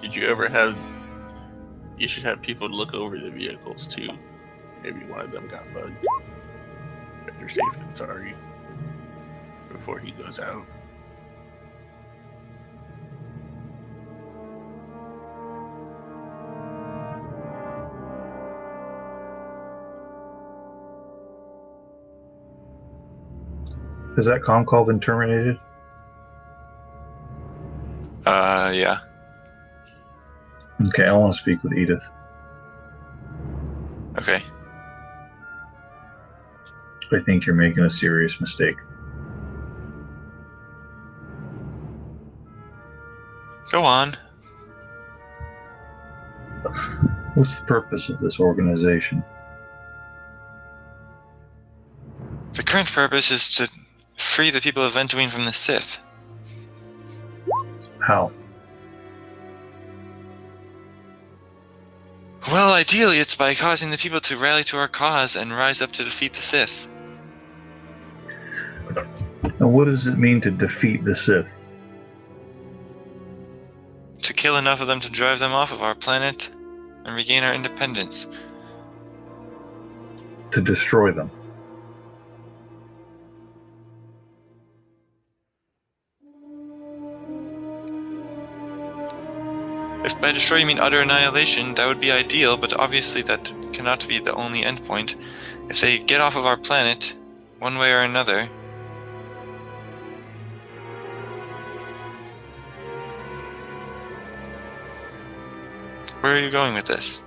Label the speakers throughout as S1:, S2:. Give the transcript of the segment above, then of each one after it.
S1: Did you ever have? You should have people look over the vehicles too. Maybe one of them got bugged. Better safe than sorry. Before he goes out.
S2: Has that comm call been terminated?
S3: Yeah.
S2: Okay, I want to speak with Edith.
S3: Okay.
S2: I think you're making a serious mistake.
S3: Go on.
S2: What's the purpose of this organization?
S3: The current purpose is to free the people of Ventuine from the Sith.
S2: How?
S3: Well, ideally it's by causing the people to rally to our cause and rise up to defeat the Sith.
S2: And what does it mean to defeat the Sith?
S3: To kill enough of them to drive them off of our planet and regain our independence.
S2: To destroy them.
S3: If by destroy you mean utter annihilation, that would be ideal, but obviously that cannot be the only endpoint. If they get off of our planet, one way or another... Where are you going with this?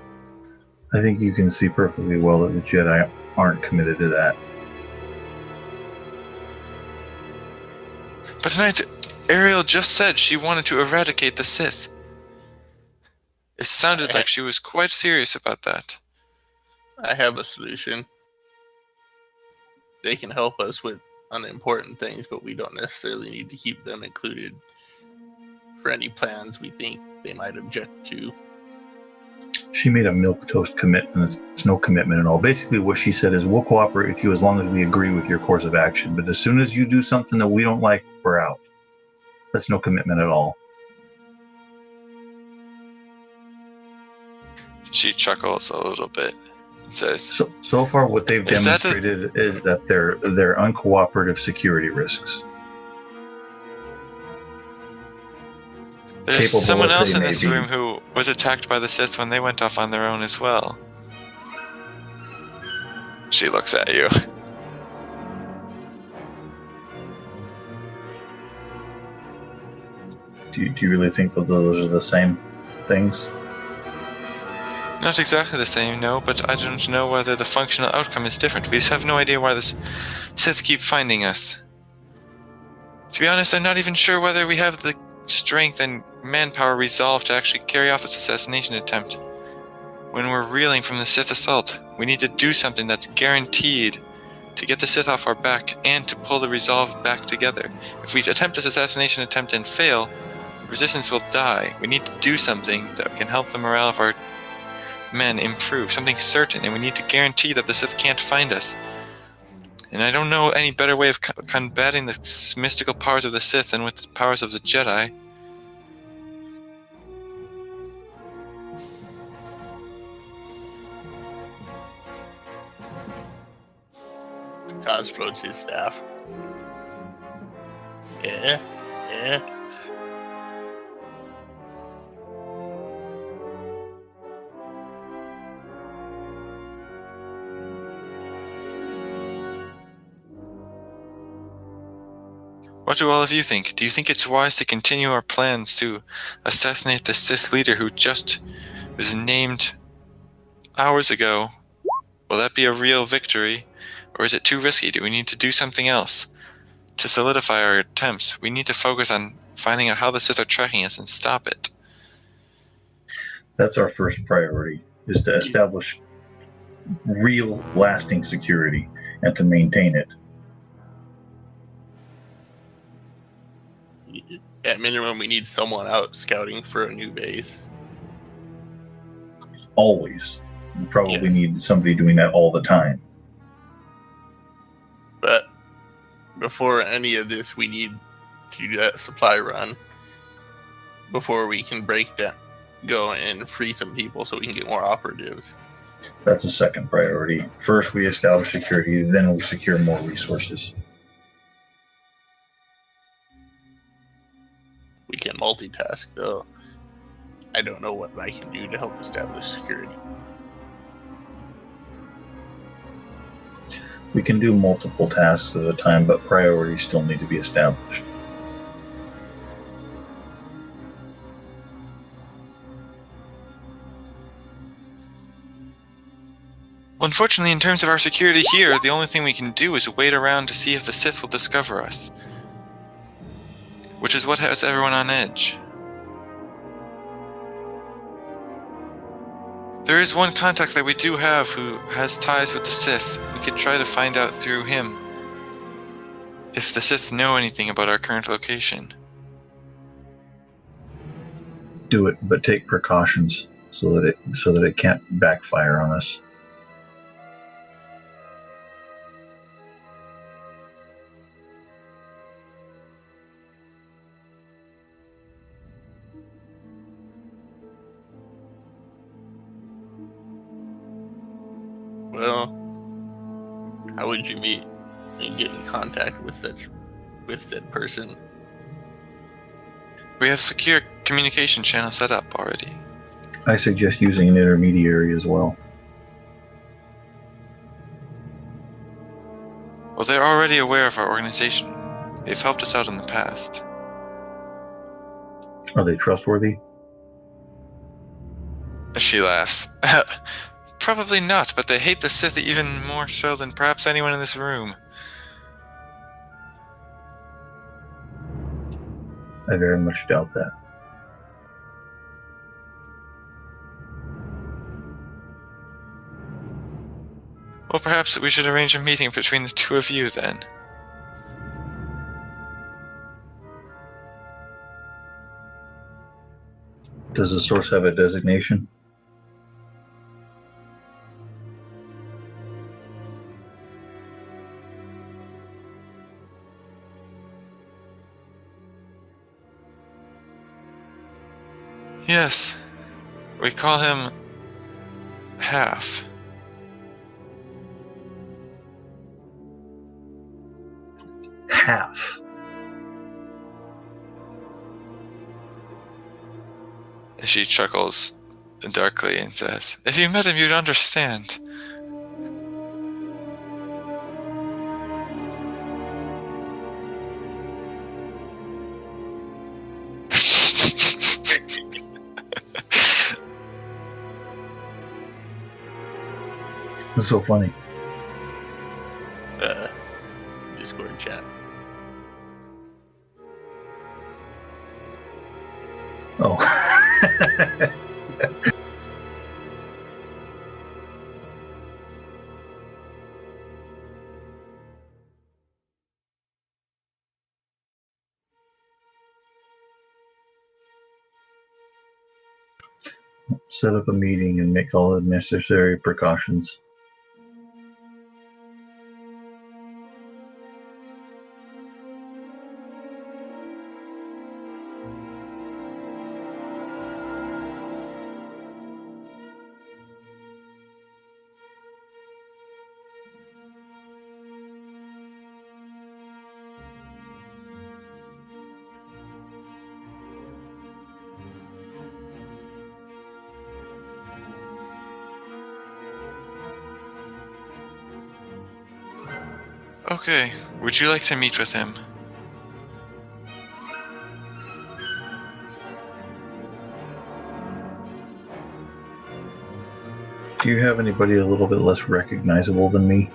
S2: I think you can see perfectly well that the Jedi aren't committed to that.
S3: But tonight, Ariel just said she wanted to eradicate the Sith. It sounded like she was quite serious about that.
S1: I have a solution. They can help us with unimportant things, but we don't necessarily need to keep them included for any plans we think they might object to.
S2: She made a milquetoast commitment. It's no commitment at all. Basically, what she said is, we'll cooperate with you as long as we agree with your course of action. But as soon as you do something that we don't like, we're out. That's no commitment at all.
S3: She chuckles a little bit and says,
S2: So far, what they've
S3: Is that
S2: demonstrated is that they're uncooperative security risks.
S3: There's
S2: Capable
S3: someone
S2: as
S3: else
S2: they
S3: in
S2: may
S3: this
S2: be.
S3: room who was attacked by the Sith when they went off on their own as well. She looks at you.
S2: Do you really think that those are the same things?
S3: Not exactly the same, no, but I don't know whether the functional outcome is different. We just have no idea why the Sith keep finding us. To be honest, I'm not even sure whether we have the strength and manpower resolve to actually carry off this assassination attempt. When we're reeling from the Sith assault, we need to do something that's guaranteed to get the Sith off our back and to pull the resolve back together. If we attempt this assassination attempt and fail, resistance will die. We need to do something that can help the morale of our men improve, something certain, and we need to guarantee that the Sith can't find us. And I don't know any better way of combating the mystical powers of the Sith than with the powers of the Jedi.
S1: Taz floats his staff. Yeah.
S3: What do all of you think? Do you think it's wise to continue our plans to assassinate the Sith leader who just was named hours ago? Will that be a real victory? Or is it too risky? Do we need to do something else? To solidify our attempts, we need to focus on finding out how the Sith are tracking us and stop it.
S2: That's our first priority, is to establish real, lasting security and to maintain it.
S1: At minimum, we need someone out scouting for a new base.
S2: Always. You probably
S1: Yes.
S2: need somebody doing that all the time.
S1: But before any of this, we need to do that supply run before we can break go and free some people so we can get more operatives.
S2: That's a second priority. First, we establish security, then we secure more resources.
S1: We can multitask, though. I don't know what I can do to help establish security.
S2: We can do multiple tasks at a time, but priorities still need to be established.
S3: Well, unfortunately, in terms of our security here, the only thing we can do is wait around to see if the Sith will discover us. Which is what has everyone on edge. There is one contact that we do have who has ties with the Sith. We could try to find out through him if the Sith know anything about our current location.
S2: Do it, but take precautions so that it can't backfire on us.
S1: Well, how would you meet and get in contact with said person?
S3: We have secure communication channels set up already.
S2: I suggest using an intermediary as well.
S3: Well, they're already aware of our organization. They've helped us out in the past.
S2: Are they trustworthy?
S3: She laughs. Probably not, but they hate the Sith even more so than perhaps anyone in this room.
S2: I very much doubt that.
S3: Well, perhaps we should arrange a meeting between the two of you then.
S2: Does the source have a designation?
S3: Yes. We call him Half.
S2: Half.
S3: She chuckles darkly and says, "If you met him, you'd understand."
S2: What's so funny?
S1: Discord chat.
S2: Oh. Set up a meeting and make all the necessary precautions.
S3: Okay, would you like to meet with him?
S2: Do you have anybody a little bit less recognizable than me?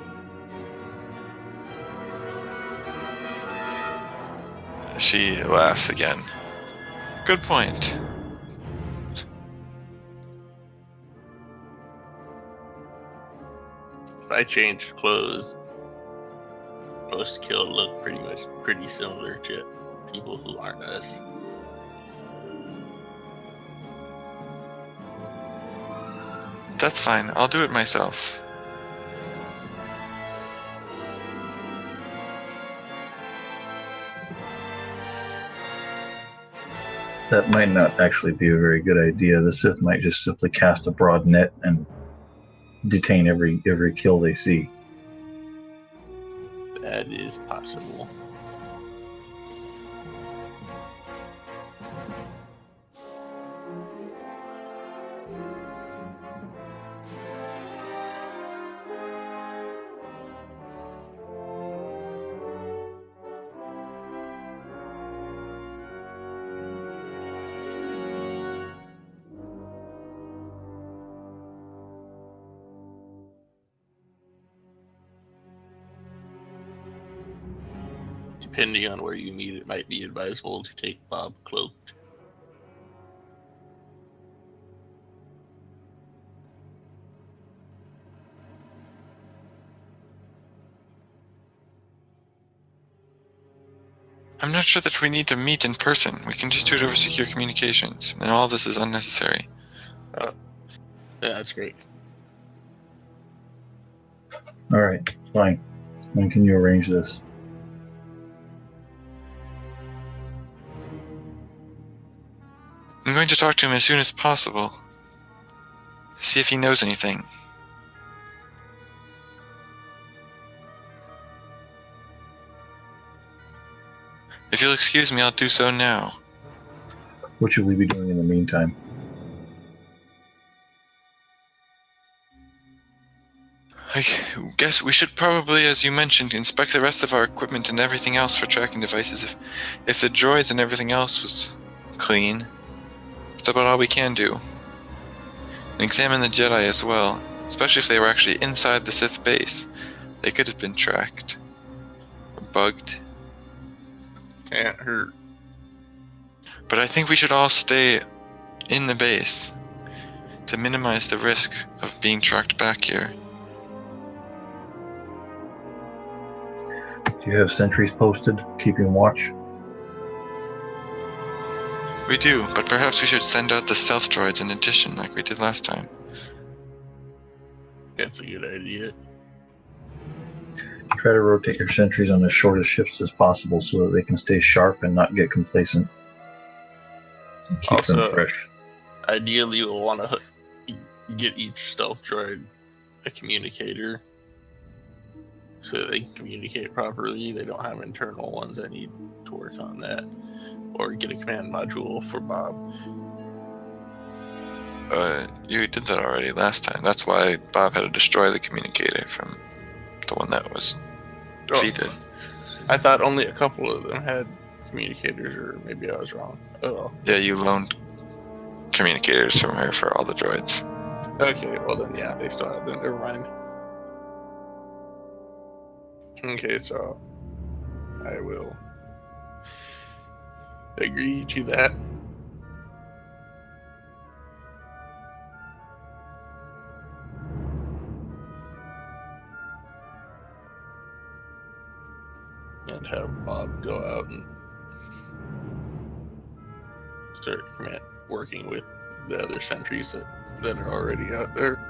S3: She laughs again. Good point.
S1: If I changed clothes, most kill look pretty similar to people who aren't us.
S3: That's fine, I'll do it myself.
S2: That might not actually be a very good idea. The Sith might just simply cast a broad net and detain every kill they see.
S1: That is possible. Depending on where you meet, it might be advisable to take Bob cloaked.
S3: I'm not sure that we need to meet in person. We can just do it over secure communications, and all this is unnecessary.
S1: Yeah, that's great.
S2: All right, fine. When can you arrange this?
S3: I'm going to talk to him as soon as possible. See if he knows anything. If you'll excuse me, I'll do so now.
S2: What should we be doing in the meantime?
S3: I guess we should probably, as you mentioned, inspect the rest of our equipment and everything else for tracking devices. If the droids and everything else was clean, that's about all we can do. And examine the Jedi as well, especially if they were actually inside the Sith base. They could have been tracked or bugged.
S1: Can't hurt.
S3: But I think we should all stay in the base to minimize the risk of being tracked back here.
S2: Do you have sentries posted, keeping watch?
S3: We do, but perhaps we should send out the stealth droids in addition, like we did last time.
S1: That's a good idea.
S2: Try to rotate your sentries on as short of shifts as possible so that they can stay sharp and not get complacent. And keep them
S1: Also,
S2: fresh.
S1: Ideally, you'll want to get each stealth droid a communicator so they can communicate properly. They don't have internal ones that need to work on that. Or get a command module for Bob.
S3: You did that already last time. That's why Bob had to destroy the communicator from the one that was defeated.
S1: I thought only a couple of them had communicators, or maybe I was wrong. Oh.
S3: Yeah, you loaned communicators from her for all the droids.
S1: Okay, well then, yeah, they still have them. Never mind. Okay, so I will agree to that. And have Bob go out and start working with the other sentries that are already out there.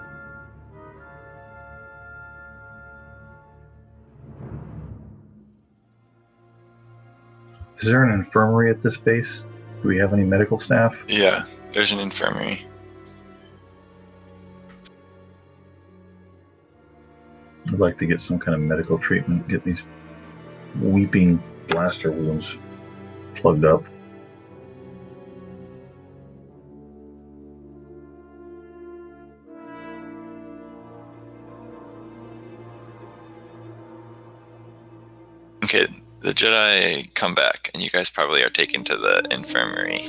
S2: Is there an infirmary at this base? Do we have any medical staff?
S3: Yeah, there's an infirmary.
S2: I'd like to get some kind of medical treatment, get these weeping blaster wounds plugged up.
S3: Okay, the Jedi come back, and you guys probably are taken to the infirmary,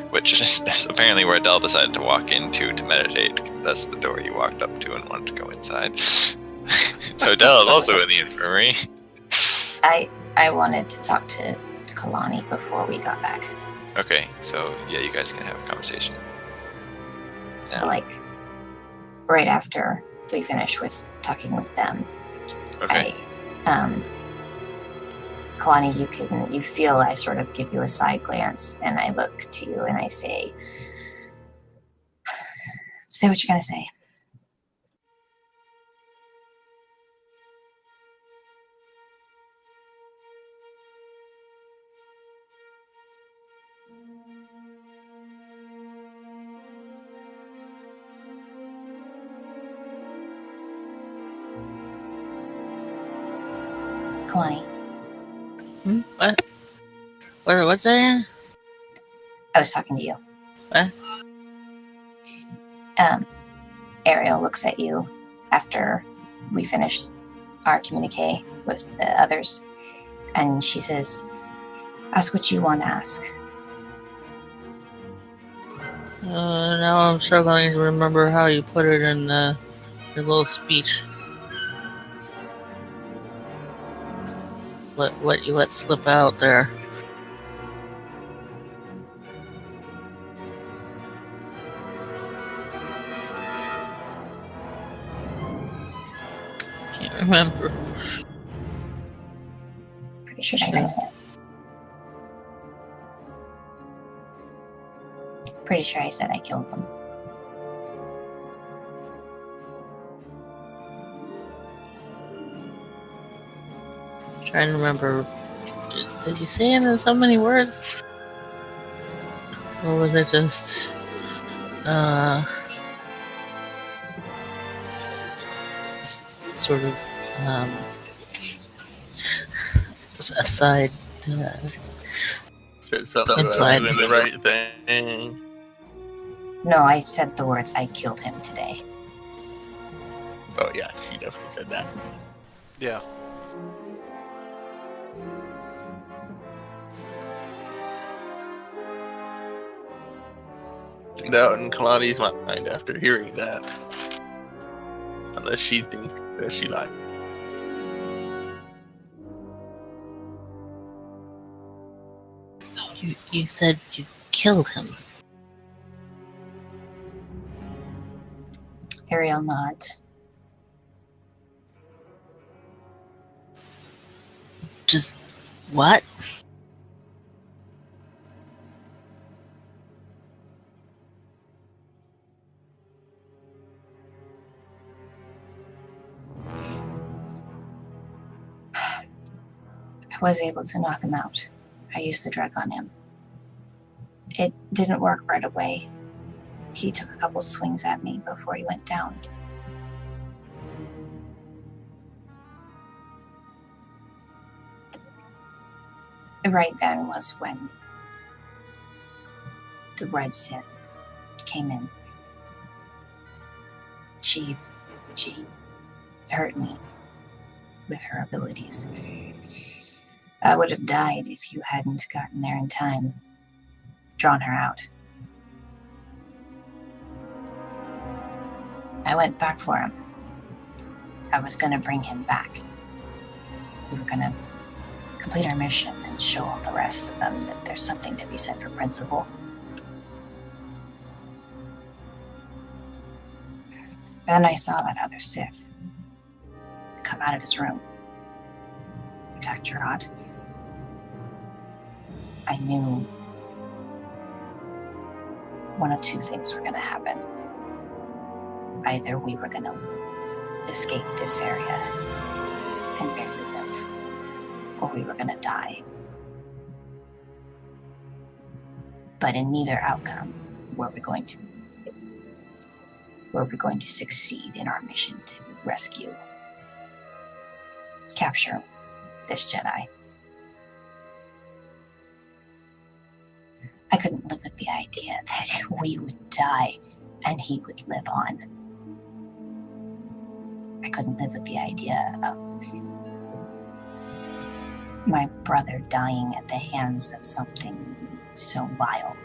S3: which is apparently where Adele decided to walk into to meditate. That's the door you walked up to and wanted to go inside. So Adele is also in the infirmary.
S4: I wanted to talk to Kalani before we got back.
S3: Okay, so yeah, you guys can have a conversation.
S4: So
S3: Yeah.
S4: like right after we finish with talking with them,
S3: Okay.
S4: Kalani, you feel I sort of give you a side glance, and I look to you and I say what you're gonna say. Kalani,
S5: What? What's that again?
S4: I was talking to you.
S5: What?
S4: Ariel looks at you after we finished our communique with the others, and she says, ask what you want to ask.
S5: Now I'm struggling to remember how you put it in your little speech. What you let slip out there. Can't remember.
S4: Pretty sure I said. Pretty sure I said I killed them.
S5: Trying to remember. Did you say it in so many words? Or was it just sort of aside
S1: Said something about
S5: Implied.
S1: doing the right thing.
S4: No, I said the words, I killed him today.
S1: Oh yeah, she definitely said that.
S6: Yeah.
S1: Out in Kalani's mind after hearing that. Unless she thinks that she lied.
S5: you said you killed him.
S4: Ariel nods.
S5: Just what?
S4: I was able to knock him out. I used the drug on him. It didn't work right away. He took a couple swings at me before he went down. Right then was when the Red Sith came in. She hurt me with her abilities. I would have died if you hadn't gotten there in time, drawn her out. I went back for him. I was gonna bring him back. We were gonna complete our mission and show all the rest of them that there's something to be said for principle. Then I saw that other Sith come out of his room. Protect Gerard. I knew one of two things were going to happen. Either we were going to escape this area and barely live, or we were going to die. But in neither outcome were we going to succeed in our mission to rescue, capture this Jedi. I couldn't live with the idea that we would die and he would live on. I couldn't live with the idea of my brother dying at the hands of something so vile,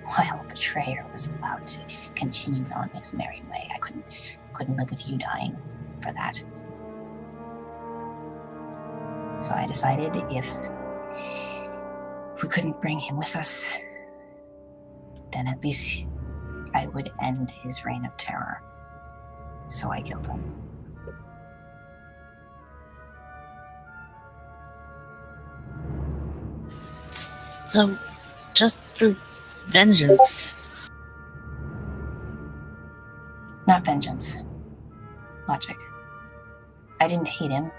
S4: while a betrayer was allowed to continue on his merry way. I couldn't live with you dying for that. So I decided if we couldn't bring him with us, then at least I would end his reign of terror. So I killed him.
S5: So, just through vengeance.
S4: Not vengeance. Logic. I didn't hate him.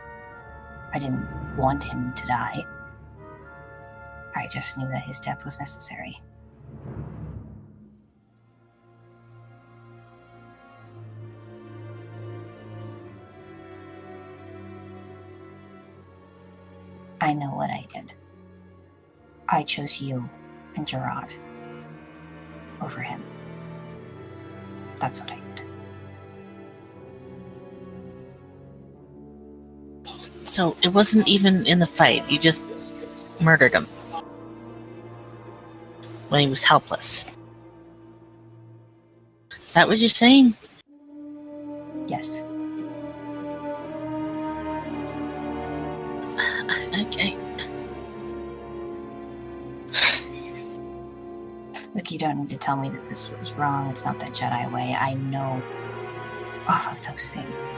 S4: I didn't want him to die. I just knew that his death was necessary. I know what I did. I chose you and Gerard over him. That's what I did.
S5: So it wasn't even in the fight. You just murdered him when he was helpless. Is that what you're saying?
S4: Yes.
S5: Okay.
S4: Look, you don't need to tell me that this was wrong. It's not the Jedi way. I know all of those things.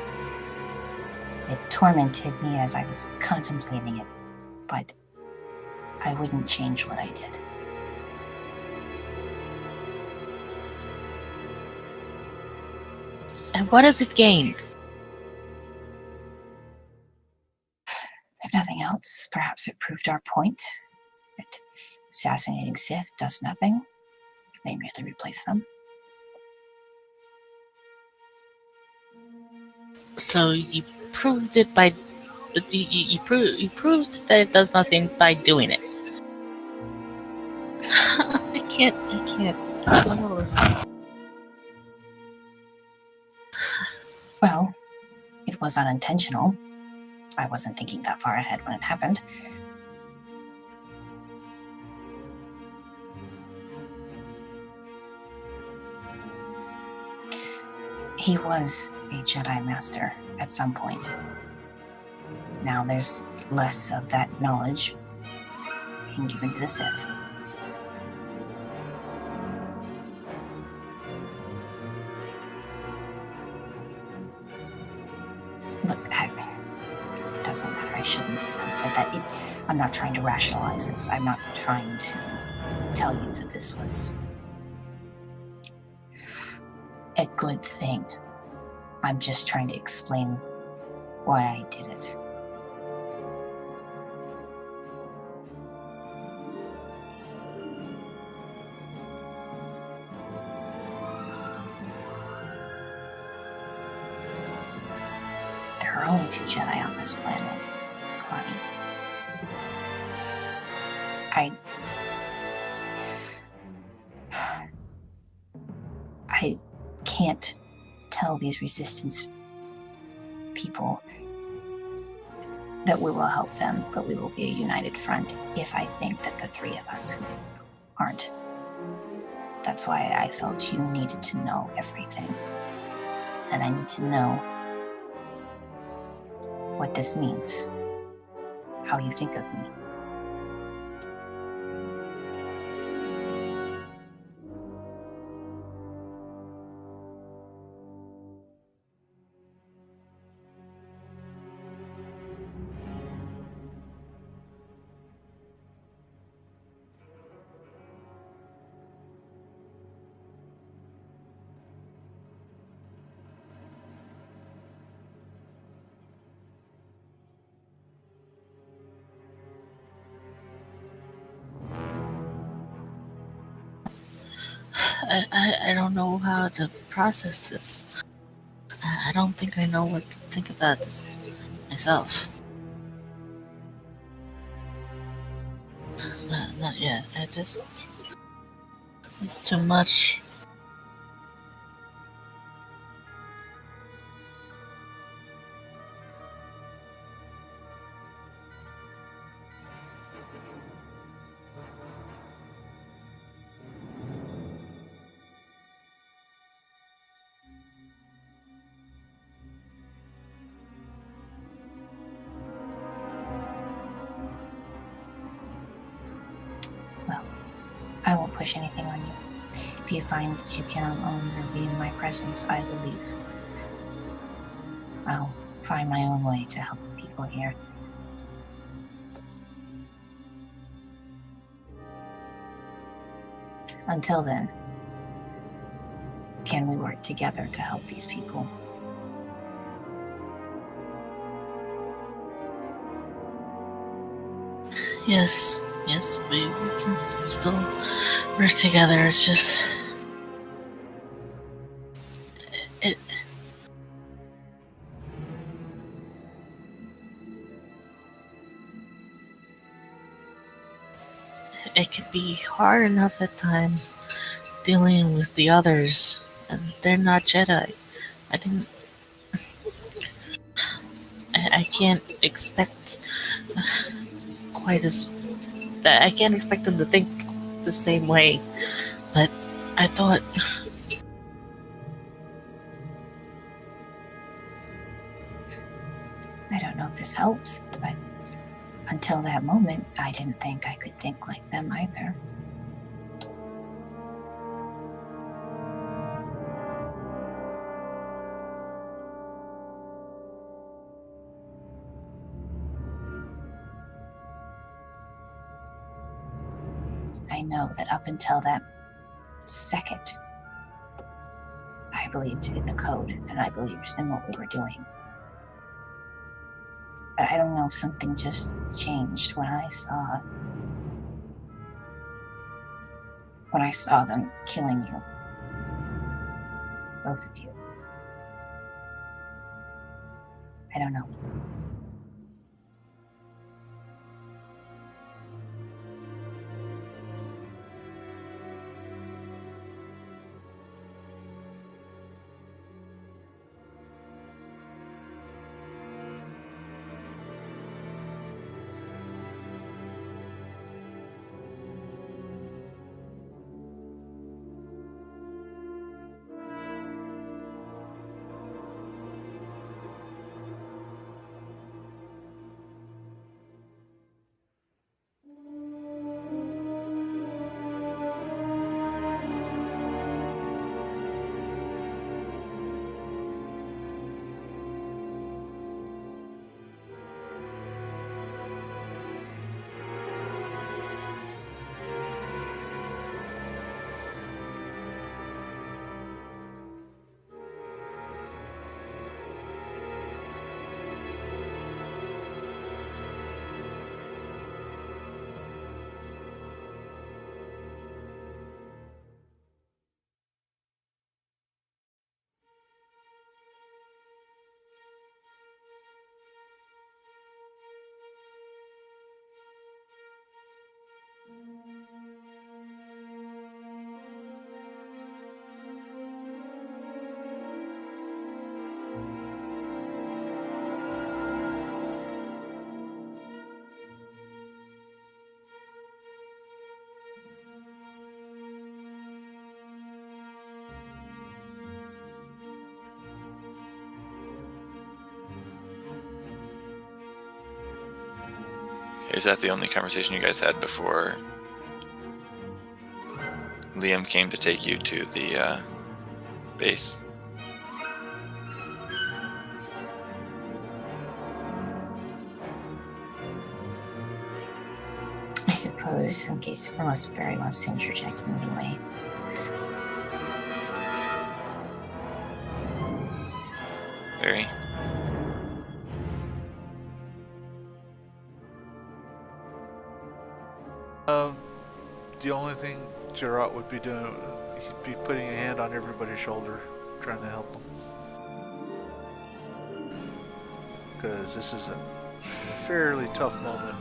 S4: It tormented me as I was contemplating it, but I wouldn't change what I did.
S5: And what has it gained?
S4: If nothing else, perhaps it proved our point that assassinating Sith does nothing. They merely replace them.
S5: So you proved it by you proved that it does nothing by doing it. I can't.
S4: Well, it was unintentional. I wasn't thinking that far ahead when it happened. He was a Jedi Master at some point. Now there's less of that knowledge being given to the Sith. Look, it doesn't matter. I shouldn't have said that. I'm not trying to rationalize this. I'm not trying to tell you that this was a good thing. I'm just trying to explain why I did it. There are only 2 Jedi on this planet, Kalani. I can't tell these resistance people that we will help them, but we will be a united front if I think that the 3 of us aren't. That's why I felt you needed to know everything. And I need to know what this means, how you think of me.
S5: I don't know how to process this. I don't think I know what to think about this myself. Not yet. It's too much.
S4: I won't push anything on you. If you find that you cannot longer be in my presence, I will leave. I'll find my own way to help the people here. Until then, can we work together to help these people?
S5: Yes, we can still work together. It's just it. it can be hard enough at times dealing with the others, and they're not Jedi. I didn't. I can't expect quite as. I can't expect them to think the same way, but I thought.
S4: I don't know if this helps, but until that moment, I didn't think I could think like them either. I know that up until that second, I believed in the code and I believed in what we were doing. But I don't know, something just changed when I saw them killing you. Both of you. I don't know.
S3: Is that the only conversation you guys had before Liam came to take you to the base?
S4: I suppose, unless Barry wants to interject in any way.
S3: Barry?
S6: The only thing Gerard would be doing, he'd be putting a hand on everybody's shoulder, trying to help them. Because this is a fairly tough moment.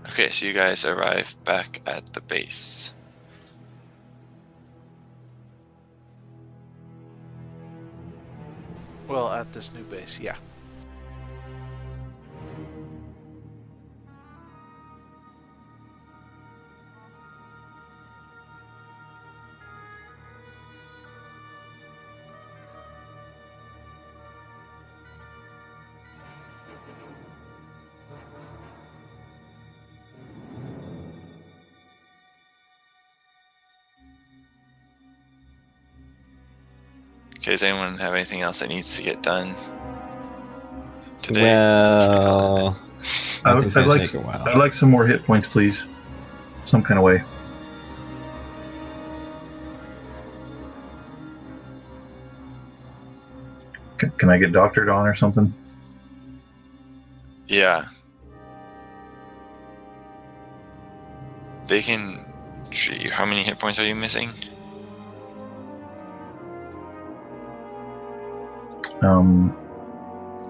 S3: Okay, so you guys arrive back at the base.
S6: Well, at this new base, yeah.
S3: Okay, does anyone have anything else that needs to get done today? Should we call it
S7: Well, I think it's gonna take a
S2: I'd
S7: while.
S2: like some more hit points, please. Some kind of way. Can I get doctored on or something?
S3: Yeah. They can treat you. How many hit points are you missing?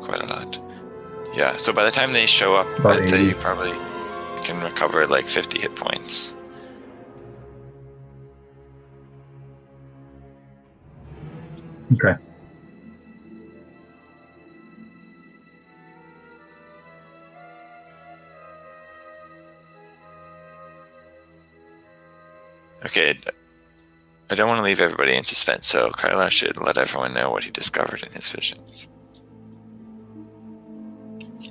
S3: Quite a lot. Yeah, so by the time they show up,
S2: About
S3: I'd say
S2: 80.
S3: you probably can recover like 50 hit points.
S2: Okay.
S3: Okay, I don't want to leave everybody in suspense, so Kyla should let everyone know what he discovered in his visions.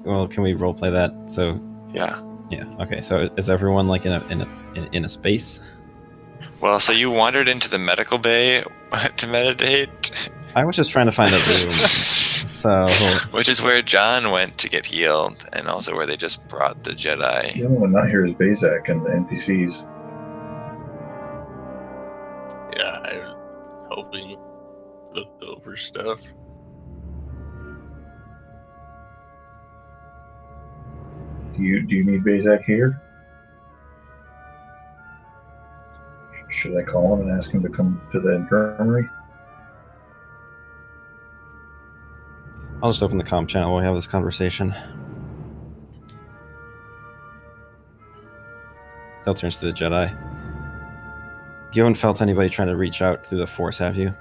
S7: Well, can we roleplay that? So
S3: Yeah.
S7: yeah, okay. So is everyone like in a space?
S3: Well, so you wandered into the medical bay to meditate,
S7: I was just trying to find a room. So
S3: which is where John went to get healed, and also where they just brought the Jedi.
S2: The only one not here is Bazak and the NPCs.
S1: Yeah, I was hoping looked over stuff.
S2: Do you need Bazak here? Should I call him and ask him to come to the infirmary?
S7: I'll just open the comm channel while we have this conversation. Del turns to the Jedi. You haven't felt anybody trying to reach out through the Force, have you?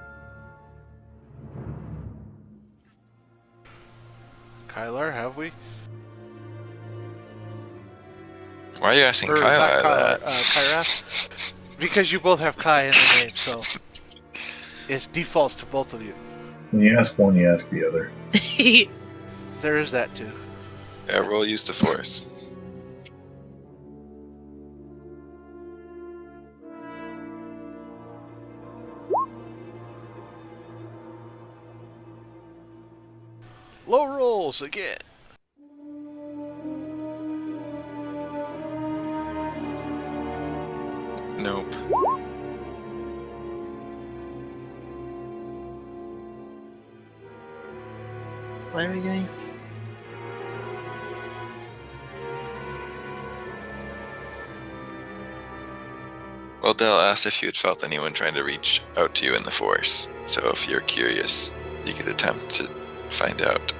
S6: Kylar, have we?
S3: Why are you asking
S6: Or
S3: Kyla
S6: not
S3: that?
S6: Kyra, because you both have Kai in the name, so it defaults to both of you.
S2: When you ask one, you ask the other.
S6: There is that too.
S3: Yeah, roll use the Force.
S6: Low rolls again.
S3: Nope.
S5: What are we doing?
S3: Well, Del asked if you had felt anyone trying to reach out to you in the Force. So if you're curious, you could attempt to find out.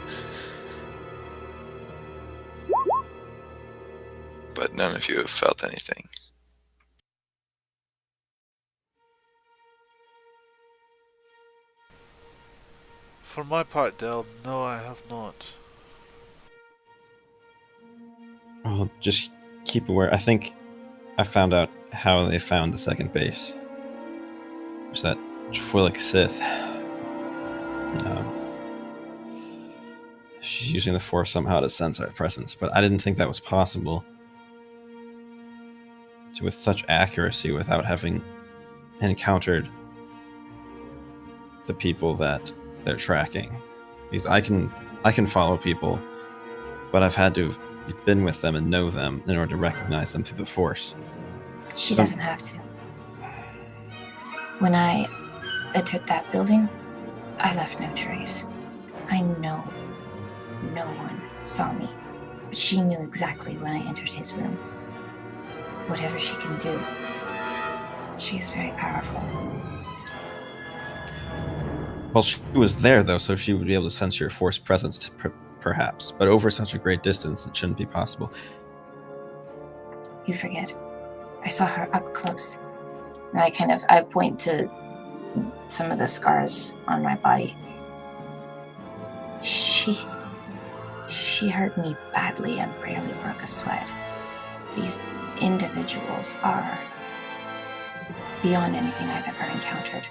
S3: But none of you have felt anything.
S6: For my part, Del, no, I have not.
S7: I'll just keep aware. I think I found out how they found the second base. It was that Twi'lek Sith. She's using the Force somehow to sense our presence, but I didn't think that was possible with such accuracy without having encountered the people that they're tracking. Because I can follow people, but I've had to have been with them and know them in order to recognize them through the Force.
S4: She doesn't have to. When I entered that building, I left no trace. I know no one saw me, but she knew exactly when I entered his room. Whatever she can do, she is very powerful.
S7: Well, she was there, though, so she would be able to sense your Force presence, perhaps. But over such a great distance, it shouldn't be possible.
S4: You forget. I saw her up close. And I point to some of the scars on my body. She hurt me badly and barely broke a sweat. These individuals are beyond anything I've ever encountered.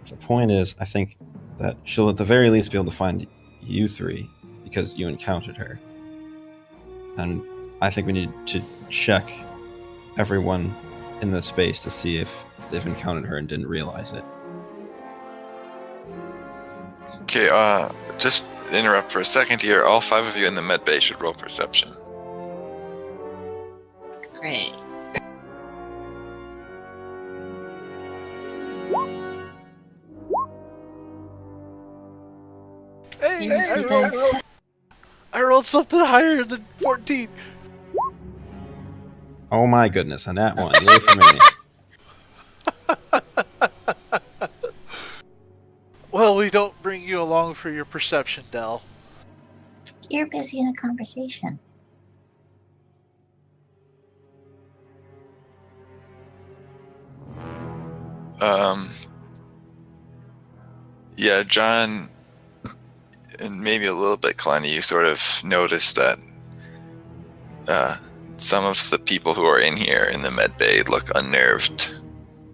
S7: The point is, I think that she'll at the very least be able to find you three because you encountered her. And I think we need to check everyone in the space to see if they've encountered her and didn't realize it.
S3: Okay, just interrupt for a second here. All 5 of you in the med bay should roll perception.
S5: Great.
S6: Hey,
S5: Seriously, guys.
S6: I rolled something higher than 14.
S7: Oh my goodness, and that one. Yay for me.
S6: Well, we don't bring you along for your perception, Del.
S4: You're busy in a conversation.
S3: Yeah, John, and maybe a little bit Kalani, you sort of noticed that some of the people who are in here in the med bay look unnerved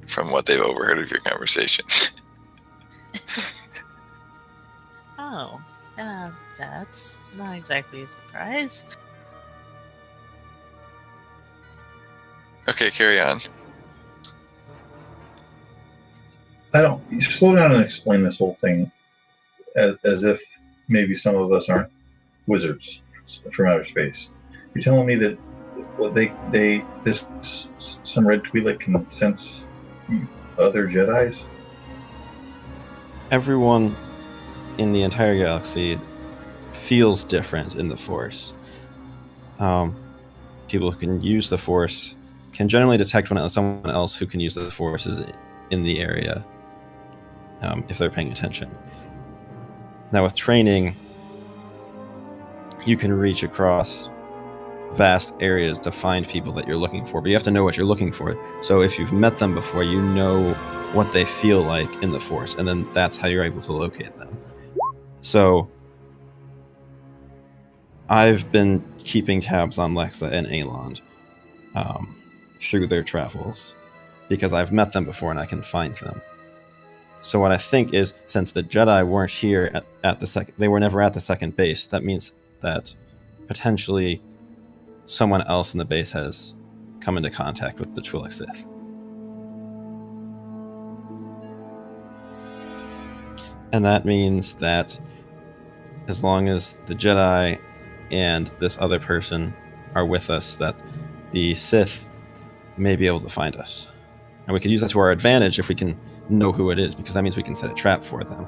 S3: from what they've overheard of your conversation.
S5: Oh, that's not exactly a surprise.
S3: Okay, carry on.
S2: You slow down and explain this whole thing as if maybe some of us aren't wizards from outer space. You're telling me that some red Twi'lek can sense other Jedis?
S7: Everyone in the entire galaxy feels different in the Force. People who can use the Force can generally detect when someone else who can use the Force is in the area, if they're paying attention. Now, with training, you can reach across vast areas to find people that you're looking for, but you have to know what you're looking for. So if you've met them before, you know what they feel like in the Force, and then that's how you're able to locate them. So I've been keeping tabs on Lexa and Alond through their travels because I've met them before and I can find them. So what I think is, since the Jedi weren't here at the second, they were never at the second base, that means that potentially someone else in the base has come into contact with the Twi'lek Sith. And that means that as long as the Jedi and this other person are with us, that the Sith may be able to find us. And we can use that to our advantage if we can know who it is, because that means we can set a trap for them.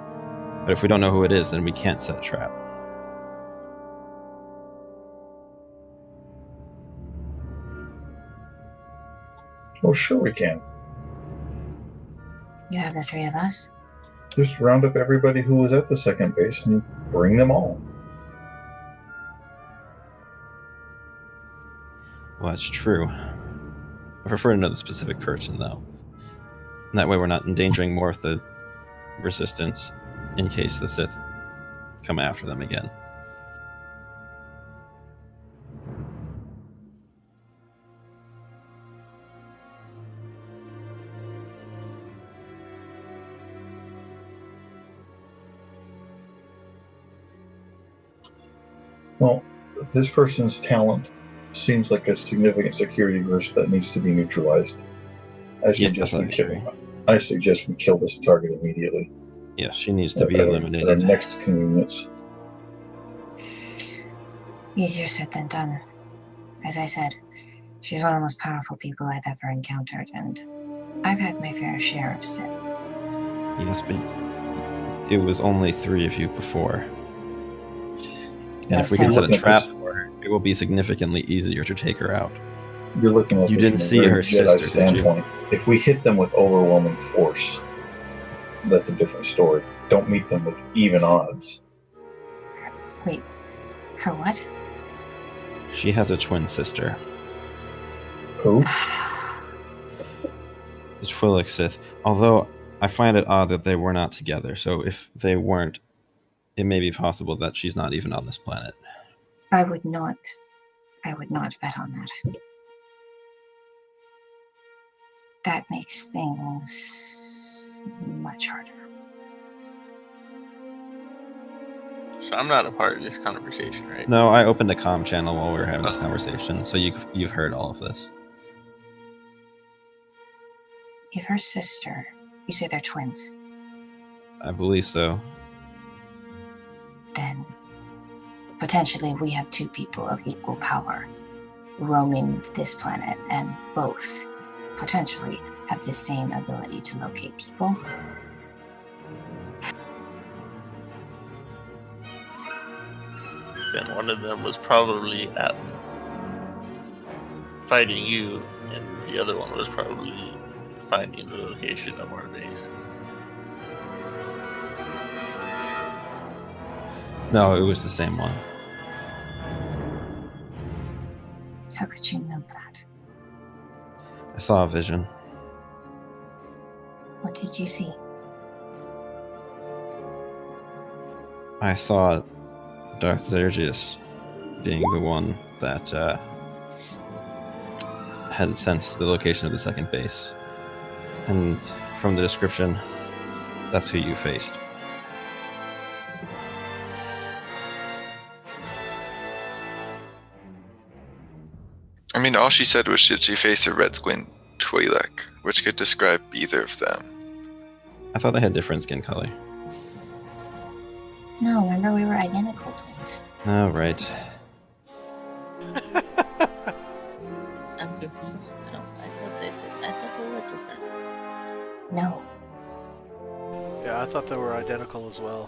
S7: But if we don't know who it is, then we can't set a trap.
S2: Oh, sure we can.
S4: You have the 3 of us?
S2: Just round up everybody who was at the second base and bring them all.
S7: Well, that's true. I prefer to know the specific person, though. And that way we're not endangering more of the Resistance in case the Sith come after them again.
S2: Well, this person's talent seems like a significant security risk that needs to be neutralized. I suggest we kill this target immediately.
S7: Yeah, she needs to be
S2: At our
S7: eliminated.
S2: next convenience.
S4: Easier said than done. As I said, she's one of the most powerful people I've ever encountered, and I've had my fair share of Sith.
S7: Yes, but it was only 3 of you before. And if we can set a trap for her, it will be significantly easier to take her out.
S2: You're looking at
S7: You
S2: this
S7: didn't
S2: from a
S7: see
S2: very
S7: her
S2: Jedi
S7: sister, did you?
S2: standpoint. If we hit them with overwhelming force, that's a different story. Don't meet them with even odds.
S4: Wait, her what?
S7: She has a twin sister.
S2: Who?
S7: The Twi'lek Sith. Although I find it odd that they were not together. So if they weren't, it may be possible that she's not even on this planet.
S4: I would not bet on that. That makes things much harder.
S1: So I'm not a part of this conversation, right?
S7: No, I opened a comm channel while we were having this conversation, so you've heard all of this.
S4: If her sister, you say they're twins,
S7: I believe so.
S4: then potentially we have two people of equal power roaming this planet, and both potentially have the same ability to locate people.
S1: Then one of them was probably at fighting you, and the other one was probably finding the location of our base.
S7: No, it was the same one.
S4: How could you know that?
S7: I saw a vision.
S4: What did you see?
S7: I saw Darth Zergius being the one that had sensed the location of the second base. And from the description, that's who you faced.
S3: I mean, all she said was that she faced a red-skinned Twi'lek, which could describe either of them.
S7: I thought they had different skin color.
S4: No, remember we were identical twins.
S7: Oh, right.
S5: I'm confused now. I thought they looked different.
S4: No.
S6: Yeah, I thought they were identical as well.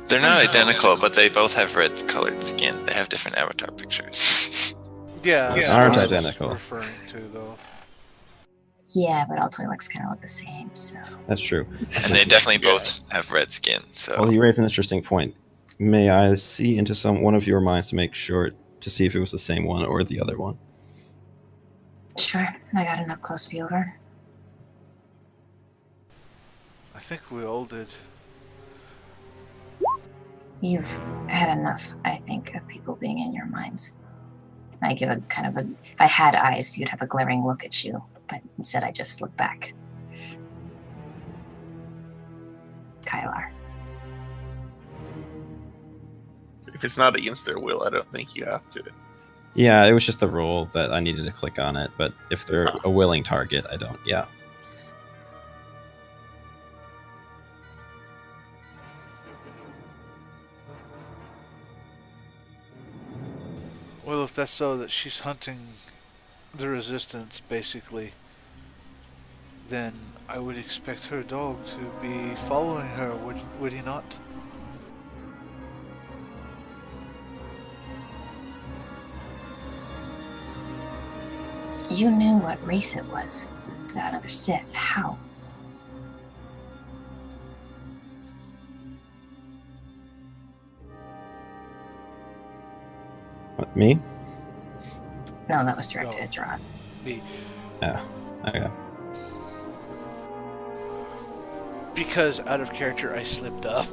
S3: They're not identical, but they both have red-colored skin. They have different avatar pictures.
S6: Yeah,
S7: They
S6: that's
S7: aren't
S6: what I was
S7: identical.
S6: referring to, though.
S4: Yeah, but all Twi'leks kind of look the same, so.
S7: That's true.
S3: And they definitely both have red skin, so...
S7: Well, you raise an interesting point. May I see into one of your minds to make sure to see if it was the same one or the other one?
S4: Sure, I got an up-close view of her.
S6: I think we all did.
S4: You've had enough, I think, of people being in your minds. I give a kind of a... If I had eyes, you'd have a glaring look at you, but instead I just look back. Kylar.
S1: If it's not against their will, I don't think you have to.
S7: Yeah, it was just the roll that I needed to click on it, but if they're a willing target, I don't. Yeah.
S6: Well, if that's so that she's hunting the resistance, basically, then I would expect her dog to be following her, would he not?
S4: You knew what race it was. That other Sith. How?
S7: What, me?
S4: No, that was directed
S6: No.
S4: at Gerard.
S6: Me.
S7: Oh, okay.
S6: Because out of character, I slipped up.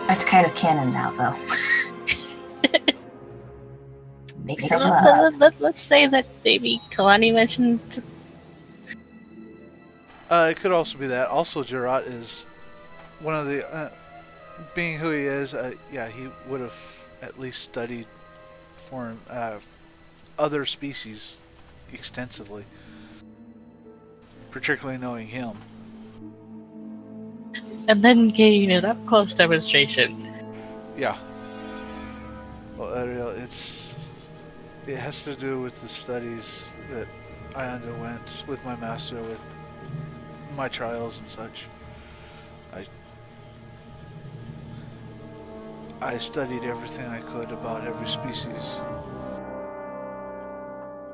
S4: That's kind of canon now, though. Make some up.
S5: Let's say that maybe Kalani mentioned.
S6: It could also be that. Also, Gerard is one of the... being who he is, yeah, he would have at least studied foreign, other species extensively. Particularly knowing him.
S5: And then getting an up close demonstration.
S6: Yeah. Well, it has to do with the studies that I underwent with my master, with my trials and such. I studied everything I could about every species.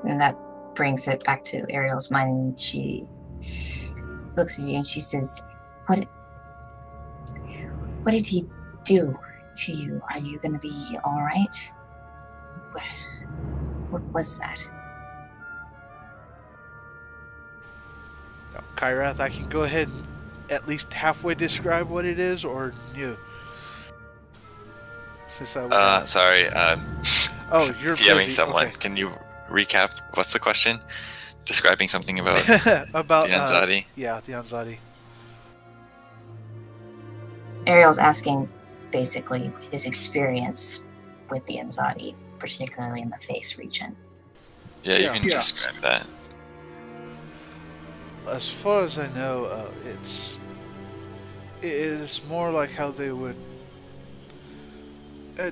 S4: And that brings it back to Ariel's mind, and she looks at you and she says, What did he do to you? Are you going to be all right? What was that?
S6: Kyrath, I can go ahead and at least halfway describe what it is, or you. Since I
S3: Sorry.
S6: Oh, you're
S3: DMing
S6: busy.
S3: someone.
S6: Okay.
S3: Can you recap? What's the question? Describing something about
S6: About
S3: the Anzadi.
S6: yeah, the Anzadi.
S4: Ariel's asking basically his experience with the Anzadi, particularly in the face region.
S3: Yeah, you
S6: Yeah.
S3: can describe that.
S6: As far as I know, it is more like how they would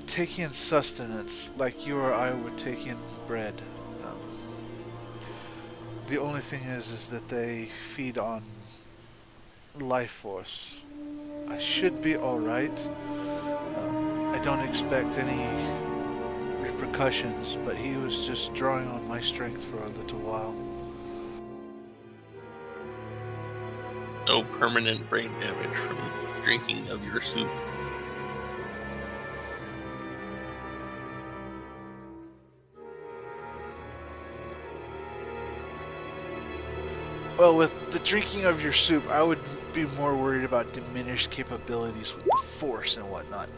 S6: take in sustenance, like you or I would take in bread. The only thing is that they feed on life force. I should be alright. I don't expect any repercussions, but he was just drawing on my strength for a little while.
S1: No permanent brain damage from drinking of your soup.
S6: Well, with the drinking of your soup, I would be more worried about diminished capabilities with the force and whatnot.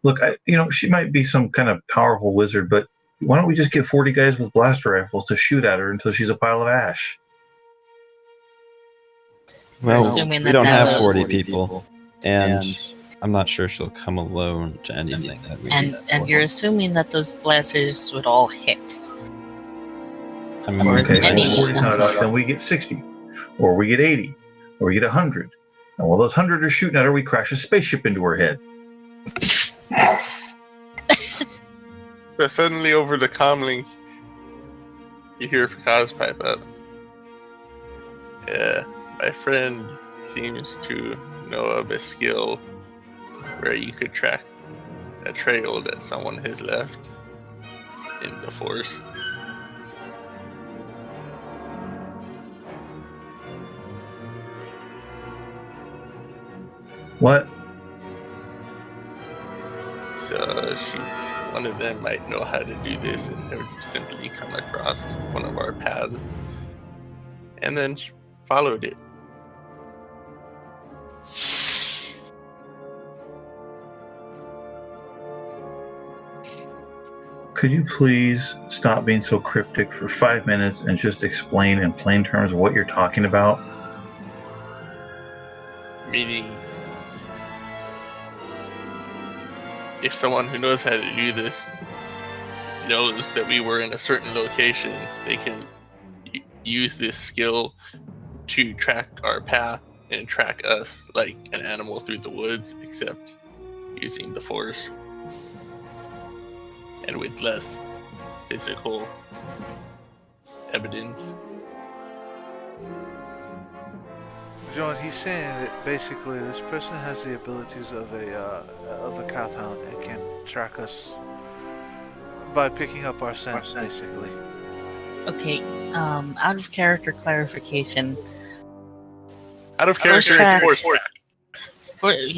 S2: Look, she might be some kind of powerful wizard, but why don't we just get 40 guys with blaster rifles to shoot at her until she's a pile of ash?
S7: Well,
S5: Assuming
S7: we
S5: that
S7: don't
S5: that
S7: have
S5: was-
S7: 40 people, and I'm not sure she'll come alone to anything. That we
S5: And
S7: see
S5: and you're assuming that those blasters would all hit.
S7: I mean,
S5: or
S2: Okay,
S5: any-
S2: well, 40 sounded out, then we get 60, or we get 80, or we get 100. And while those 100 are shooting at her, we crash a spaceship into her head.
S1: So suddenly over the comlink, you hear Fakaz pipe up. Yeah, my friend seems to know of a skill where you could track a trail that someone has left in the force.
S2: What?
S1: So one of them might know how to do this and have simply come across one of our paths and then followed it.
S2: Could you please stop being so cryptic for 5 minutes and just explain in plain terms what you're talking about?
S1: Meaning, if someone who knows how to do this knows that we were in a certain location, they can use this skill to track our path and track us like an animal through the woods, except using the force and with less physical evidence.
S6: John, he's saying that basically this person has the abilities of a Kathhound and can track us by picking up our scent, basically.
S5: Okay, out of character clarification.
S1: Out of
S5: Force
S1: character,
S5: track.
S1: it's force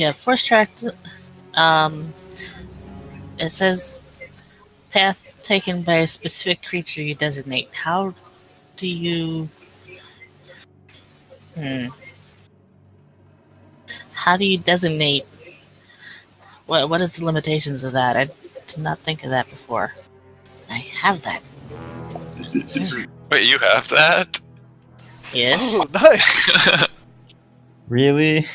S1: track.
S5: Force tracked. It says path taken by a specific creature you designate. How do you? How do you designate? What is the limitations of that? I did not think of that before. I have that.
S3: Wait, you have that?
S5: Yes.
S6: Oh, nice!
S7: really?
S4: Leave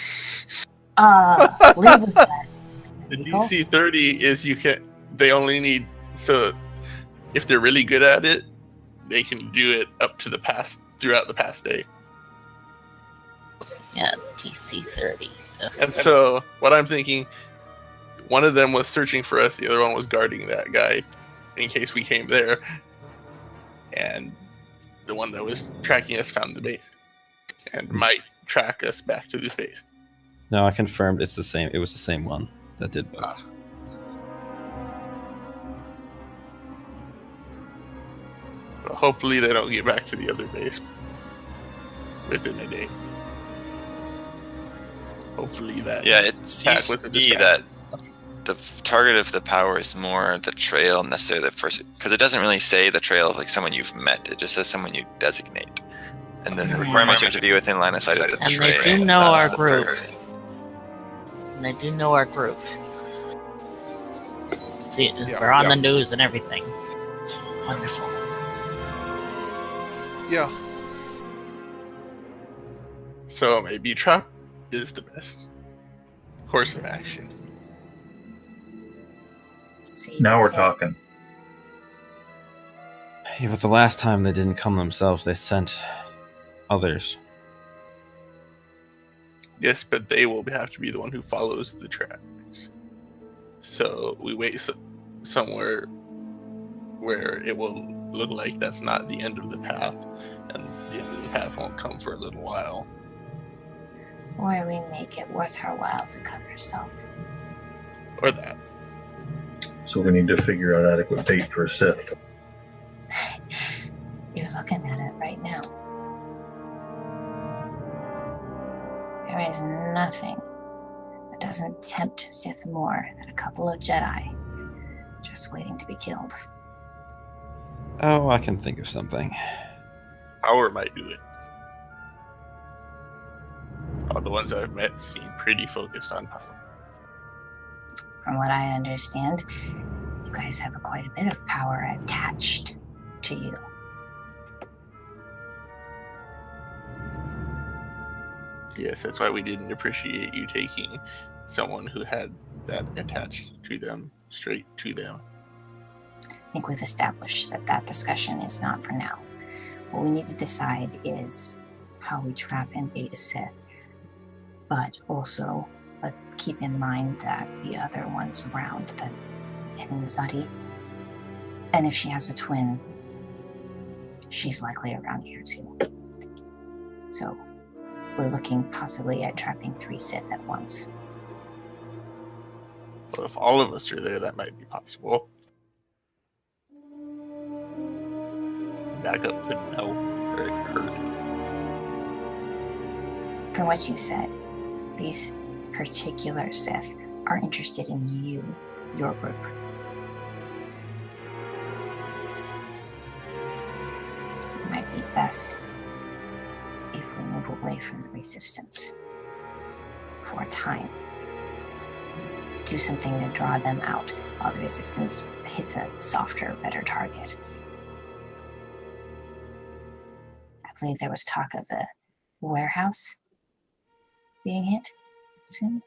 S4: with that.
S1: The
S4: Legal?
S1: DC 30 is they only need, so if they're really good at it, they can do it up to throughout the past day.
S5: Yeah, DC 30.
S1: And so what I'm thinking, one of them was searching for us, the other one was guarding that guy in case we came there. And the one that was tracking us found the base and might track us back to this base.
S7: No, I confirmed it's the same. It was the same one that did both.
S1: But hopefully they don't get back to the other base within a day. Hopefully that.
S3: Yeah, it
S1: Attack
S3: seems
S1: was
S3: to
S1: a
S3: me
S1: distraction.
S3: that the target of the power is more the trail, necessarily the first, because it doesn't really say the trail of like someone you've met. It just says someone you designate. And then the requirements you have to be within line of sight of the
S5: And they
S3: train.
S5: do know
S3: That's
S5: our
S3: the
S5: group.
S3: first.
S5: And they do know our group. See,
S6: Yeah.
S5: we're on the news and everything. Wonderful.
S6: Yeah.
S1: So maybe trap is the best course of action.
S4: So you
S2: Now
S4: could
S2: we're
S4: say-
S2: talking.
S7: Yeah, but the last time they didn't come themselves, they sent others.
S1: Yes, but they will have to be the one who follows the tracks. So we wait somewhere where it will look like that's not the end of the path, and the end of the path won't come for a little while.
S4: Or we make it worth her while to cover herself.
S1: Or that.
S2: So we need to figure out adequate bait for a Sith.
S4: You're looking at it right now. There is nothing that doesn't tempt Sith more than a couple of Jedi just waiting to be killed.
S7: Oh, I can think of something.
S1: Power might do it. All the ones I've met seem pretty focused on power.
S4: From what I understand, you guys have quite a bit of power attached to you.
S1: Yes, that's why we didn't appreciate you taking someone who had that attached to them straight to them.
S4: I think we've established that that discussion is not for now. What we need to decide is how we trap and bait a Sith, but also keep in mind that the other ones around, that Nzati, and if she has a twin, she's likely around here too. So we're looking possibly at trapping 3 Sith at once.
S1: Well, if all of us are there, that might be possible. Backup couldn't help, or it could hurt.
S4: From what you said, these particular Sith are interested in you, your group. It might be best if we move away from the resistance for a time. Do something to draw them out while the resistance hits a softer, better target. I believe there was talk of a warehouse being hit soon.